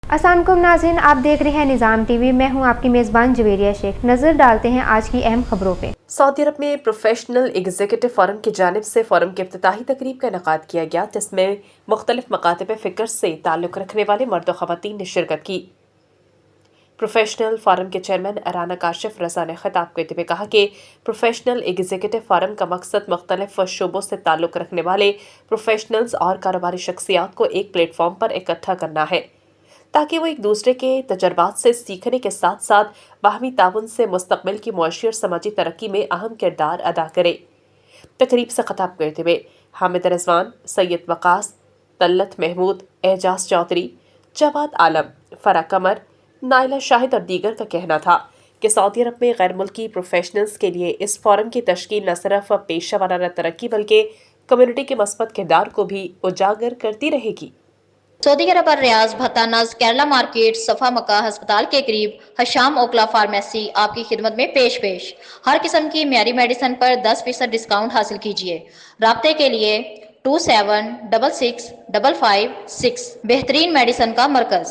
अस्सलाम वालेकुम नाज़रीन, आप देख रहे हैं निज़ाम टीवी। मैं हूं आपकी मेज़बान जवेरिया शेख। नज़र डालते हैं आज की अहम खबरों पे। सऊदी अरब में प्रोफेशनल एग्जीक्यूटिव फोरम की जानिब से फोरम की इफ्तिताही तकरीब का इनेकाद किया गया, जिसमें मुख्तलिफ मकातब फ़िक्र से ताल्लुक़ रखने वाले मर्द व ख़वातीन ने शिरकत की। प्रोफेशनल फोरम के चेयरमैन राना काशिफ रज़ा ने खिताब करते हुए कहा कि प्रोफेशनल एग्जीक्यूटिव फोरम का मकसद मुख्तलिफ शोबों से ताल्लुक़ रखने वाले प्रोफेशनल्स और कारोबारी शख्सियात को एक प्लेटफॉर्म पर इकट्ठा करना है, ताकि वो एक दूसरे के तजर्बात से सीखने के साथ साथ बाहमी ताउन से मुस्तक़बिल की मुआशी और समाजी तरक्की में अहम किरदार अदा करे। तकरीब से खिताब करते हुए हामिद रिजवान, सैयद वकास, तल्लत महमूद, एजाज चौधरी, जवाद आलम, फरा कमर, नाइला शाहिद और दीगर का कहना था कि सऊदी अरब में गैर मुल्की प्रोफेशनल्स के लिए इस फोरम की तश्कील न सिर्फ पेशा वाराना तरक्की बल्कि कम्युनिटी के मस्बत किरदार को भी उजागर करती रहेगी। सऊदी अरब और रियाज भत्ता नज केरला मार्केट सफा मक्का अस्पताल के करीब हशाम ओकला फार्मेसी आपकी खिदमत में पेश हर किस्म की म्यारी मेडिसिन पर 10% डिस्काउंट हासिल कीजिए। राब्ते के लिए 27665556 बेहतरीन मेडिसिन का मरकज।